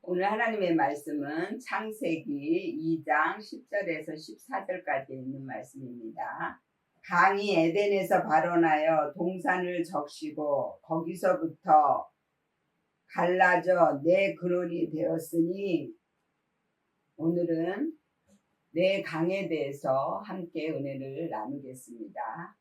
오늘 하나님의 말씀은 창세기 2장 10절에서 14절까지 있는 말씀입니다. 강이 에덴에서 발원하여 동산을 적시고 거기서부터 갈라져 네 근원이 되었으니 오늘은 네 강에 대해서 함께 은혜를 나누겠습니다.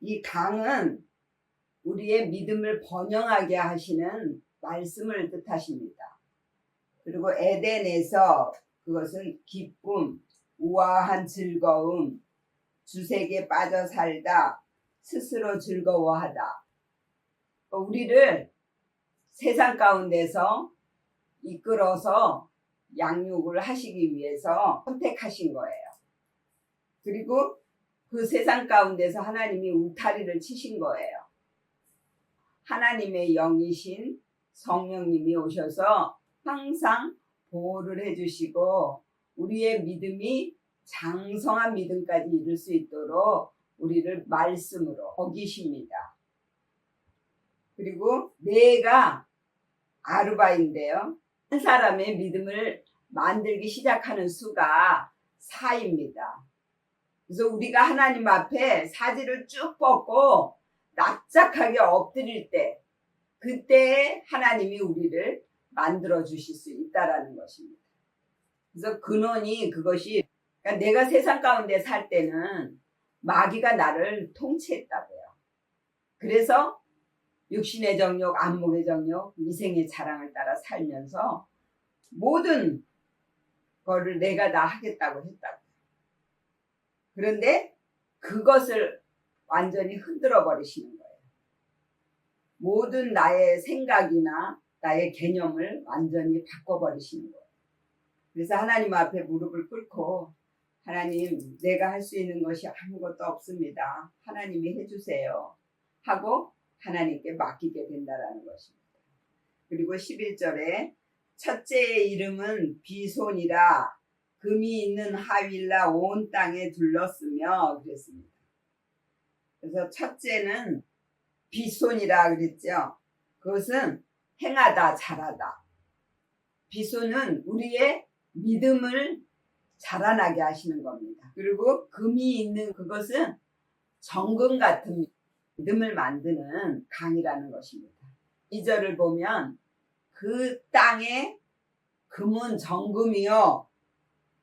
이 강은 우리의 믿음을 번영하게 하시는 말씀을 뜻하십니다. 그리고 에덴에서 그것은 기쁨, 우아한 즐거움, 주색에 빠져 살다, 스스로 즐거워하다. 우리를 세상 가운데서 이끌어서 양육을 하시기 위해서 선택하신 거예요. 그리고 그 세상 가운데서 하나님이 울타리를 치신 거예요. 하나님의 영이신 성령님이 오셔서 항상 보호를 해주시고 우리의 믿음이 장성한 믿음까지 이룰 수 있도록 우리를 말씀으로 먹이십니다. 그리고 뇌가 아르바인데요. 한 사람의 믿음을 만들기 시작하는 수가 4입니다. 그래서 우리가 하나님 앞에 사지를 쭉 뻗고 납작하게 엎드릴 때 그때 하나님이 우리를 만들어 주실 수 있다라는 것입니다. 그래서 근원이 그것이 그러니까 내가 세상 가운데 살 때는 마귀가 나를 통치했다고요. 그래서 육신의 정욕, 안목의 정욕, 이생의 자랑을 따라 살면서 모든 거를 내가 다 하겠다고 했다고요. 그런데 그것을 완전히 흔들어 버리시는 거예요. 모든 나의 생각이나 나의 개념을 완전히 바꿔버리시는 거예요. 그래서 하나님 앞에 무릎을 꿇고 하나님 내가 할 수 있는 것이 아무것도 없습니다. 하나님이 해주세요 하고 하나님께 맡기게 된다라는 것입니다. 그리고 11절에 첫째의 이름은 비손이라 금이 있는 하윌라 온 땅에 둘렀으며 그랬습니다. 그래서 첫째는 비손이라 그랬죠. 그것은 행하다, 잘하다. 비손은 우리의 믿음을 자라나게 하시는 겁니다. 그리고 금이 있는 그것은 정금 같은 믿음을 만드는 강이라는 것입니다. 2절을 보면 그 땅에 금은 정금이요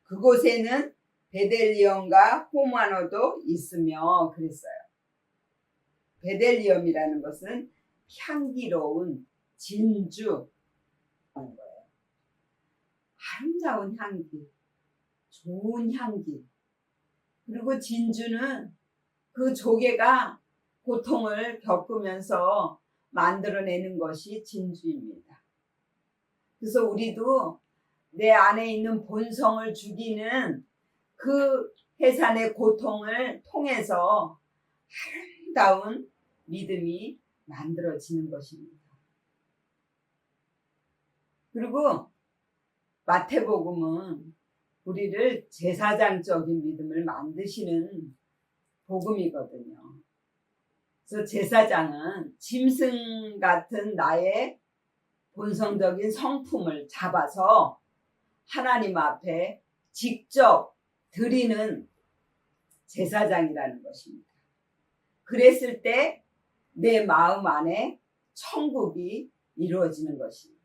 그곳에는 베델리엄과 호마노도 있으며 그랬어요. 베델리엄이라는 것은 향기로운 진주 하는 거예요. 아름다운 향기, 좋은 향기. 그리고 진주는 그 조개가 고통을 겪으면서 만들어내는 것이 진주입니다. 그래서 우리도 내 안에 있는 본성을 죽이는 그 해산의 고통을 통해서 아름다운 믿음이 만들어지는 것입니다. 그리고 마태복음은 우리를 제사장적인 믿음을 만드시는 복음이거든요. 그래서 제사장은 짐승 같은 나의 본성적인 성품을 잡아서 하나님 앞에 직접 드리는 제사장이라는 것입니다. 그랬을 때 내 마음 안에 천국이 이루어지는 것입니다.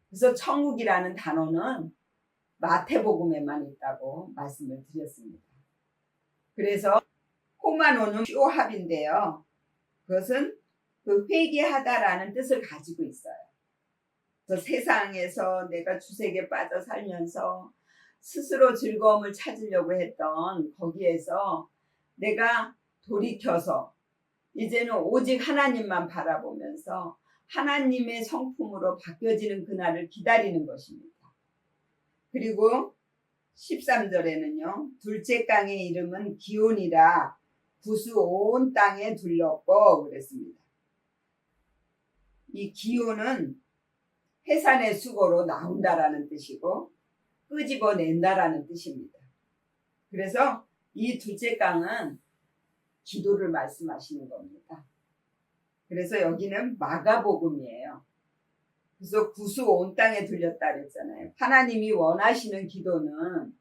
그래서 천국이라는 단어는 마태복음에만 있다고 말씀을 드렸습니다. 그래서 호마노는 쇼합인데요. 그것은 그 회개하다라는 뜻을 가지고 있어요. 그래서 세상에서 내가 주색에 빠져 살면서 스스로 즐거움을 찾으려고 했던 거기에서 내가 돌이켜서 이제는 오직 하나님만 바라보면서 하나님의 성품으로 바뀌어지는 그날을 기다리는 것입니다. 그리고 13절에는요. 둘째 강의 이름은 기온이라 구스 온 땅에 둘렀고 그랬습니다. 이 기온은 해산의 수고로 나온다라는 뜻이고 끄집어낸다라는 뜻입니다. 그래서 이 둘째 강은 기도를 말씀하시는 겁니다. 그래서 여기는 마가복음이에요. 그래서 구수 온 땅에 들렸다 그랬잖아요. 하나님이 원하시는 기도는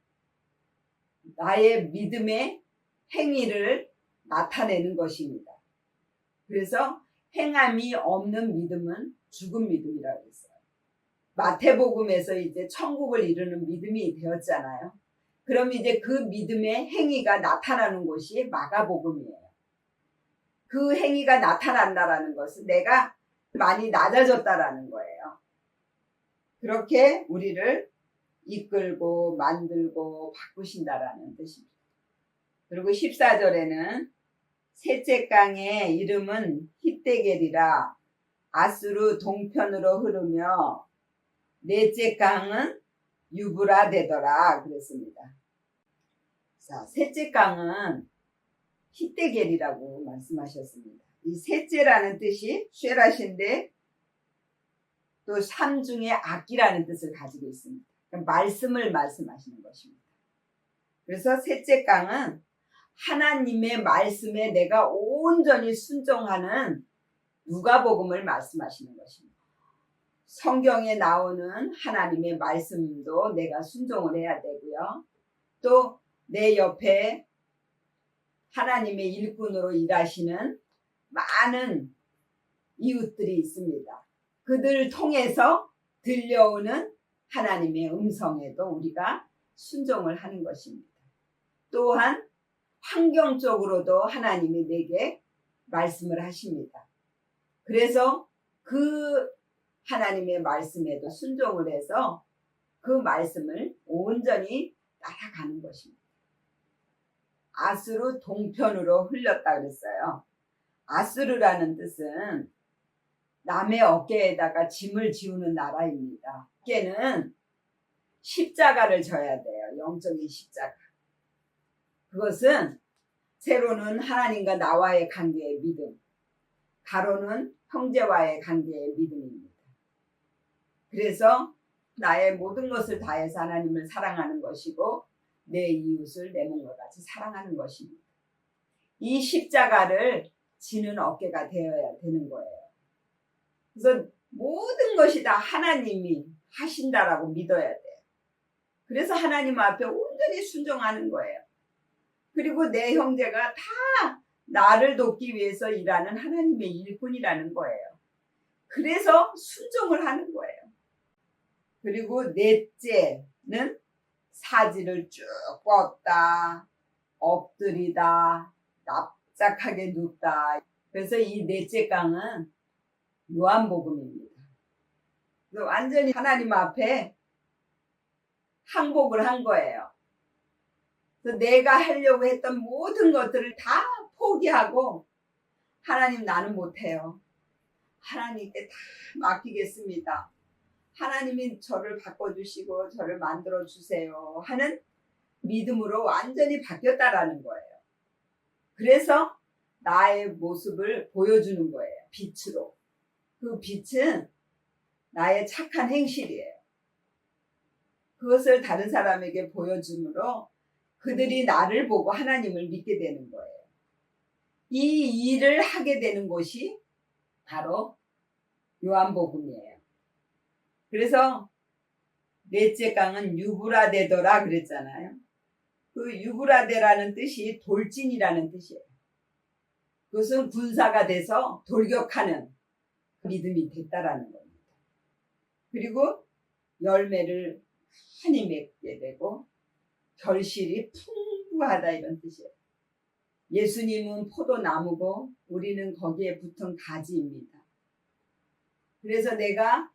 나의 믿음의 행위를 나타내는 것입니다. 그래서 행함이 없는 믿음은 죽은 믿음이라고 했어요. 마태복음에서 이제 천국을 이루는 믿음이 되었잖아요. 그럼 이제 그 믿음의 행위가 나타나는 곳이 마가복음이에요. 그 행위가 나타난다라는 것은 내가 많이 낮아졌다라는 거예요. 그렇게 우리를 이끌고 만들고 바꾸신다라는 뜻입니다. 그리고 14절에는 셋째 강의 이름은 히데겔이라 아수르 동편으로 흐르며 넷째 강은 유브라데더라 그랬습니다. 자, 셋째 강은 히데겔이라고 말씀하셨습니다. 이 셋째라는 뜻이 쉐라신데 또 삼중의 악기라는 뜻을 가지고 있습니다. 그러니까 말씀을 말씀하시는 것입니다. 그래서 셋째 강은 하나님의 말씀에 내가 온전히 순종하는 누가복음을 말씀하시는 것입니다. 성경에 나오는 하나님의 말씀도 내가 순종을 해야 되고요. 또 내 옆에 하나님의 일꾼으로 일하시는 많은 이웃들이 있습니다. 그들을 통해서 들려오는 하나님의 음성에도 우리가 순종을 하는 것입니다. 또한 환경적으로도 하나님이 내게 말씀을 하십니다. 그래서 그 하나님의 말씀에도 순종을 해서 그 말씀을 온전히 따라가는 것입니다. 아수르 동편으로 흘렸다 그랬어요. 아수르라는 뜻은 남의 어깨에다가 짐을 지우는 나라입니다. 어깨는 십자가를 져야 돼요. 영적인 십자가. 그것은 세로는 하나님과 나와의 관계의 믿음, 가로는 형제와의 관계의 믿음입니다. 그래서 나의 모든 것을 다해서 하나님을 사랑하는 것이고 내 이웃을 내 몸과 같이 사랑하는 것입니다. 이 십자가를 지는 어깨가 되어야 되는 거예요. 그래서 모든 것이 다 하나님이 하신다라고 믿어야 돼요. 그래서 하나님 앞에 온전히 순종하는 거예요. 그리고 내 형제가 다 나를 돕기 위해서 일하는 하나님의 일꾼이라는 거예요. 그래서 순종을 하는 거예요. 그리고 넷째는 사지를 쭉 뻗다, 엎드리다, 납작하게 눕다. 그래서 이 넷째 강은 요한복음입니다. 완전히 하나님 앞에 항복을 한 거예요. 그래서 내가 하려고 했던 모든 것들을 다 포기하고 하나님 나는 못해요. 하나님께 다 맡기겠습니다. 하나님이 저를 바꿔주시고 저를 만들어주세요 하는 믿음으로 완전히 바뀌었다라는 거예요. 그래서 나의 모습을 보여주는 거예요. 빛으로. 그 빛은 나의 착한 행실이에요. 그것을 다른 사람에게 보여줌으로 그들이 나를 보고 하나님을 믿게 되는 거예요. 이 일을 하게 되는 곳이 바로 요한복음이에요. 그래서 넷째 강은 유브라데더라 그랬잖아요. 그 유브라데라는 뜻이 돌진이라는 뜻이에요. 그것은 군사가 돼서 돌격하는 믿음이 됐다라는 겁니다. 그리고 열매를 많이 맺게 되고 결실이 풍부하다 이런 뜻이에요. 예수님은 포도나무고 우리는 거기에 붙은 가지입니다. 그래서 내가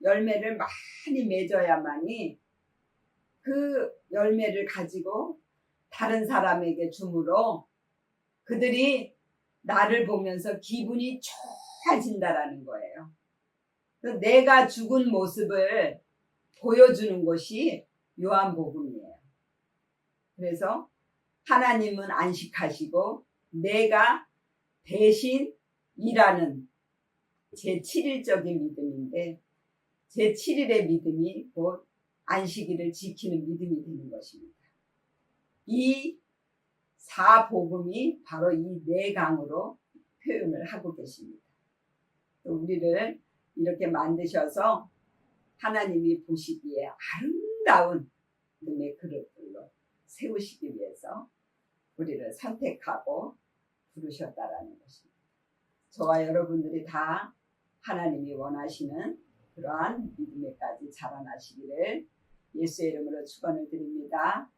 열매를 많이 맺어야만이 그 열매를 가지고 다른 사람에게 줌으로 그들이 나를 보면서 기분이 좋아진다라는 거예요. 그래서 내가 죽은 모습을 보여주는 것이 요한복음이에요. 그래서 하나님은 안식하시고 내가 대신 일하는 제7일적인 믿음인데 제7일의 믿음이 곧 안식일을 지키는 믿음이 되는 것입니다. 이 사복음이 바로 이 네 강으로 표현을 하고 계십니다. 또 우리를 이렇게 만드셔서 하나님이 보시기에 아름다운 믿음의 그릇들로 세우시기 위해서 우리를 선택하고 부르셨다라는 것입니다. 저와 여러분들이 다 하나님이 원하시는 그러한 믿음에까지 자라나시기를 예수의 이름으로 축원을 드립니다.